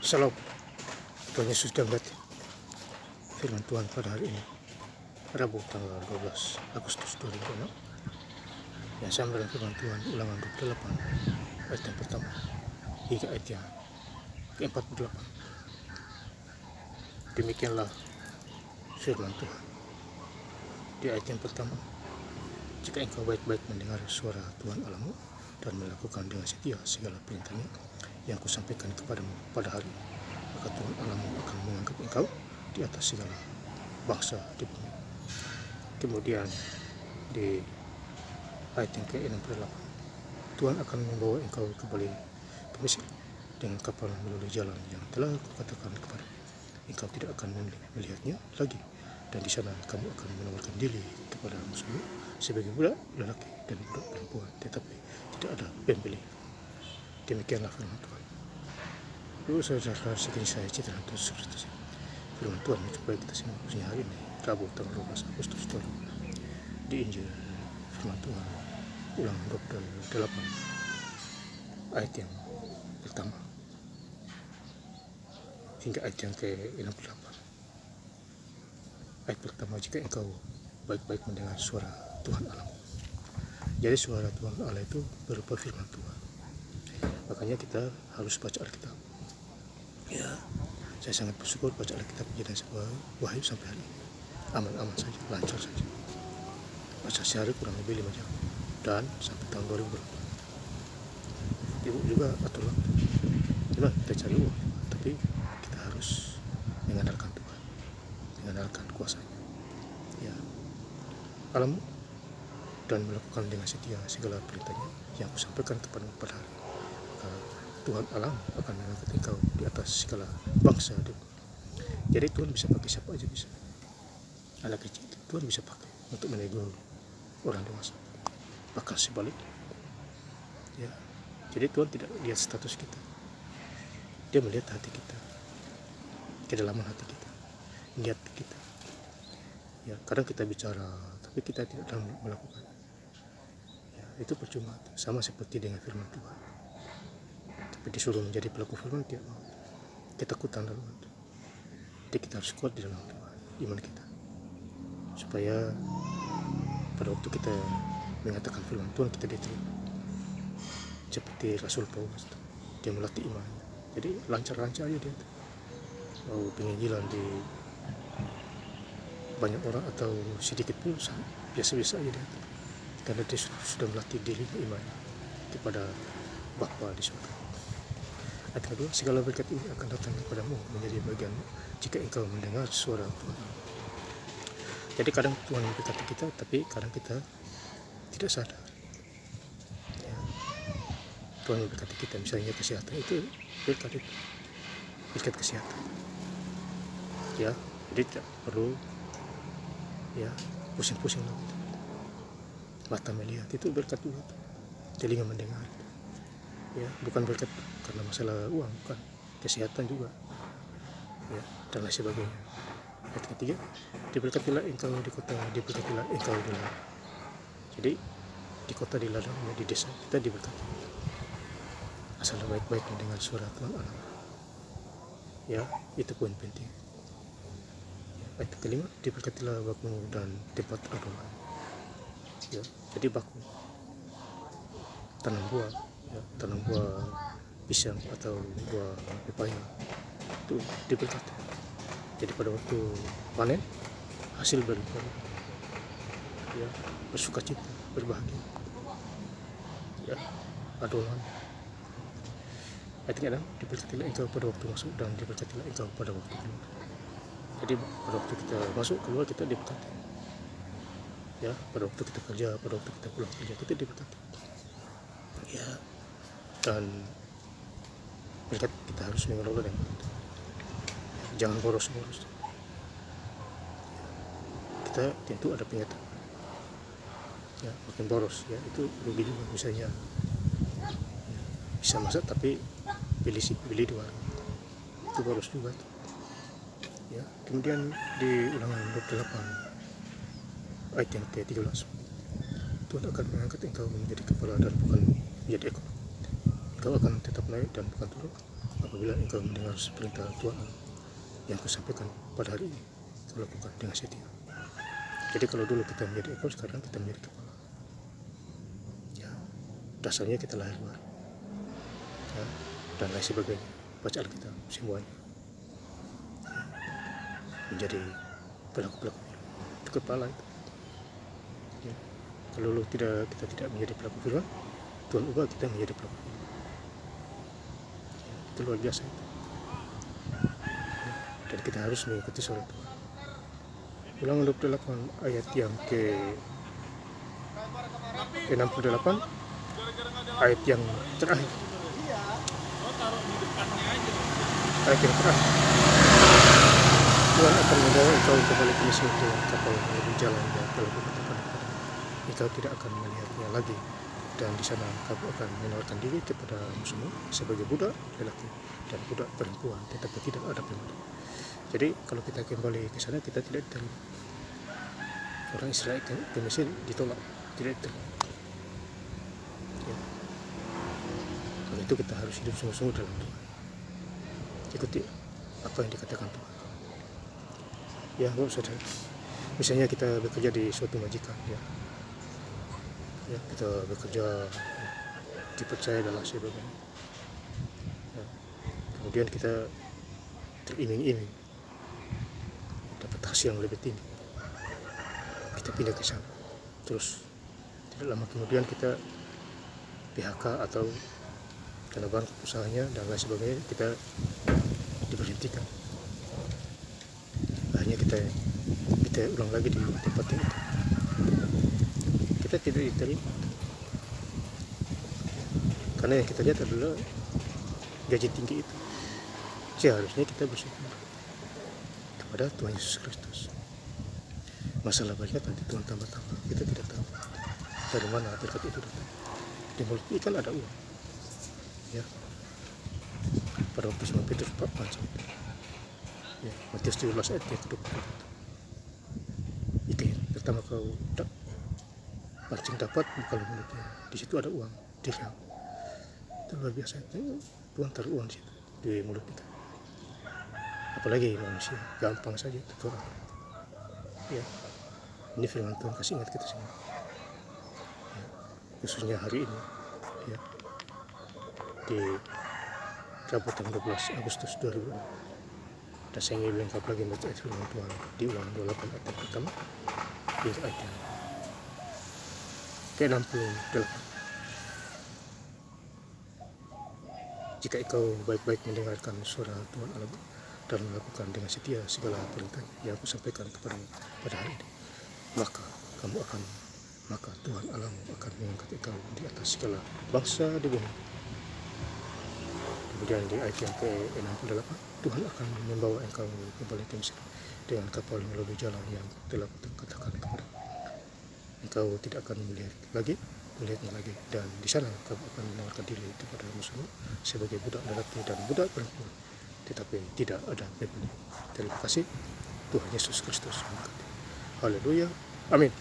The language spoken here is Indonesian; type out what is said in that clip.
Shalom, Tuhan Yesus berkati. Firman Tuhan pada hari ini, Rabu tanggal 12 Agustus 2006. Yang sama dengan firman Tuhan Ulangan 28 ayat yang pertama hingga ayat yang ke-48. Demikianlah firman Tuhan. Di ayat yang pertama, jika engkau baik-baik mendengar suara Tuhan Allahmu dan melakukan dengan setia segala perintahnya yang kusampaikan kepadamu pada hari ini, maka Tuhan Allahmu akan mengangkat engkau di atas segala bangsa di bumi. Kemudian di ayat yang ke-68, Tuhan akan membawa engkau kembali ke Mesir dengan kapal melalui jalan yang telah kukatakan kepada engkau tidak akan melihatnya lagi, dan di sana kamu akan menawarkan diri kepada musuhmu sebagai budak lelaki dan budak perempuan, tetapi tidak ada pembeli. Demikianlah firman Tuhan. Lalu saudara sekali saya cerita untuk Kristus. Firman Tuhan mencoba kita semua khususnya hari ini, Rabu tanggal 12 Agustus 2006, di Injil firman Tuhan Ulangan 28 ayat yang pertama hingga ayat yang ke-68. Ayat pertama, jika engkau baik-baik mendengar suara Tuhan Allah. Jadi suara Tuhan Allah itu berupa firman Tuhan. Makanya kita harus baca Alkitab. Ya, saya sangat bersyukur baca Alkitab menjadi sebuah wahyu sampai hari ini. Aman-aman saja, lancar saja. Baca sehari kurang lebih 5 jam dan sampai tahun 2020. Ibu juga atur waktu. Memang kita cari uang, tapi kita harus mengandalkan Tuhan, mengandalkan kuasanya. Ya, Allahmu dan melakukan dengan setia segala perintahnya yang kusampaikan kepadamu pada hari. Maka Tuhan Allah akan mengangkat engkau di atas segala bangsa di bumi. Jadi Tuhan bisa pakai siapa aja bisa. Anak kecil Tuhan bisa pakai untuk menegur orang dewasa. Bahkan sebaliknya. Ya. Jadi Tuhan tidak lihat status kita. Dia melihat hati kita, kedalaman hati kita, niat kita. Ya, kadang kita bicara, tapi kita tidak dalam melakukan. Ya, itu percuma. Sama seperti dengan firman Tuhan. Tapi disuruh menjadi pelaku firman tidak mau. Ketakutan dalam itu. Jadi kita harus kuat di dalam Tuhan, iman kita, supaya pada waktu kita mengatakan firman Tuhan kita diterima. Seperti Rasul Paulus, dia melatih imannya. Jadi lancar-lancar aja dia. Mau penginjilan di banyak orang atau sedikit pun biasa-biasa aja dia. Karena dia sudah melatih diri imannya kepada Bapa di surga. Ayat kedua, segala berkat ini akan datang kepadamu menjadi bagianmu jika engkau mendengar suara Tuhan. Jadi kadang Tuhan memberkati kita, tapi kadang kita tidak sadar. Ya, Tuhan memberkati kita, misalnya kesehatan itu berkat itu, berkat kesehatan. Ya, jadi tidak perlu ya pusing-pusing lagi. Mata melihat itu berkat juga, telinga mendengar. Ya, bukan berkat karena masalah uang, bukan, kesehatan juga. Ya, dan lain sebagainya. Ayat ketiga, diberkatilah engkau di kota, diberkatilah engkau di ladang. Jadi di kota, di ladang, di desa kita diberkati. Asal baik-baik mendengar suara Tuhan Allah. Ya, itu poin penting. Ayat kelima, diberkatilah baku dan tempat adonan. Ya, jadi baku, tanam buah, ya, tanam buah pisang atau buah pepaya itu diberkati. Jadi pada waktu panen hasil berlimpah, ya, bersuka cita, berbahagia. Ya, adonan. Ayat 6, diberkatilah engkau pada waktu masuk dan diberkatilah engkau pada waktu keluar. Jadi pada waktu kita masuk keluar kita diberkati. Ya, pada waktu kita kerja, pada waktu kita pulang kerja kita diberkati. Ya, dan berkat kita harus mengelola dengan itu. Jangan boros-boros. Kita tentu ada pengetahuan. Ya, makin boros ya itu rugi juga. Misalnya ya, bisa masak tapi beli di warung, itu boros juga tuh. Ya, kemudian di Ulangan 28 ayat yang ke-13, Tuhan akan mengangkat engkau menjadi kepala dan bukan menjadi ekor. Engkau akan tetap naik dan bukan turun. apabila engkau mendengar perintah Tuhan yang kusampaikan pada hari ini, kau lakukan dengan setia. Jadi kalau dulu kita menjadi ekor, sekarang kita menjadi kepala. Ya, dasarnya kita lahir baru, ya, dan lain sebagainya. Baca Alkitab semuanya, menjadi pelaku-pelaku itu kepala itu. Ya. Kalau kita tidak menjadi pelaku firman, Tuhan ubah kita menjadi pelaku firman. Ya, itu luar biasa itu. Ya. Dan kita harus mengikuti surat Tuhan. Ulangan 28 ayat yang ke-68, ayat yang terakhir. Ayat yang terakhir. Tuhan akan membawa engkau kembali ke Mesir dengan kapal melalui jalan yang telah kukatakan kepadamu. Engkau tidak akan melihatnya lagi, dan di sana kamu akan menawarkan diri kepada musuhmu sebagai budak lelaki dan budak perempuan, tetapi tidak ada pemuda. Jadi kalau kita kembali ke sana, kita tidak diterima. Orang Israel ke Mesir ditolak, tidak diterima. Ya. Karena itu kita harus hidup sungguh-sungguh dalam Tuhan. Ikuti apa yang dikatakan Tuhan. Ya, saudara. Misalnya kita bekerja di suatu majikan, ya, kita bekerja, dipercaya dan sebagainya. Ya. Kemudian kita teriming-iming dapat hasil yang lebih tinggi, kita pindah ke sana. Terus tidak lama kemudian kita PHK atau karena bangkrut usahanya dan lain sebagainya, kita diberhentikan. Akhirnya kita ulang lagi di tempat itu, kita tidak diterima karena yang kita lihat adalah gaji tinggi itu. Seharusnya kita bersyukur kepada Tuhan Yesus Kristus. Masalah banyak nanti Tuhan tambah-tambah, kita tidak tahu dari mana berkat itu datang. Di mulut ikan ada uang, ya. Pada waktu Simon Petrus pancing, ya, Matius 17 ayat yang ke-20. Ikan pertama kau pancing dapat bukan mulutnya, di situ ada uang, dirham. Itu luar biasa. Tuhan taruh uang di situ, di mulut kita. Apalagi manusia, gampang saja itu Tuhan. Ya, ini firman Tuhan kasih ingat kita semua. Ya, khususnya hari ini, ya, di Rabu tanggal 12 Agustus 2000. Dan saya ingin lengkap lagi baca ayat firman Tuhan di Ulangan 28 ayat pertama hingga ayat yang ke-68. Jika engkau baik-baik mendengarkan suara Tuhan Allah dan melakukan dengan setia segala perintahnya yang aku sampaikan kepadamu pada hari ini, maka Tuhan Allahmu akan mengangkat engkau di atas segala bangsa di bumi. Kemudian di ayat yang ke-68, Tuhan akan membawa engkau kembali ke Mesir dengan kapal melalui jalan yang telah kukatakan kepadamu. Engkau tidak akan melihatnya lagi, dan di sana kamu akan menawarkan diri kepada musuhmu sebagai budak lelaki dan budak perempuan, tetapi tidak ada pembeli. Terima kasih. Tuhan Yesus Kristus memberkati. Haleluya. Amin.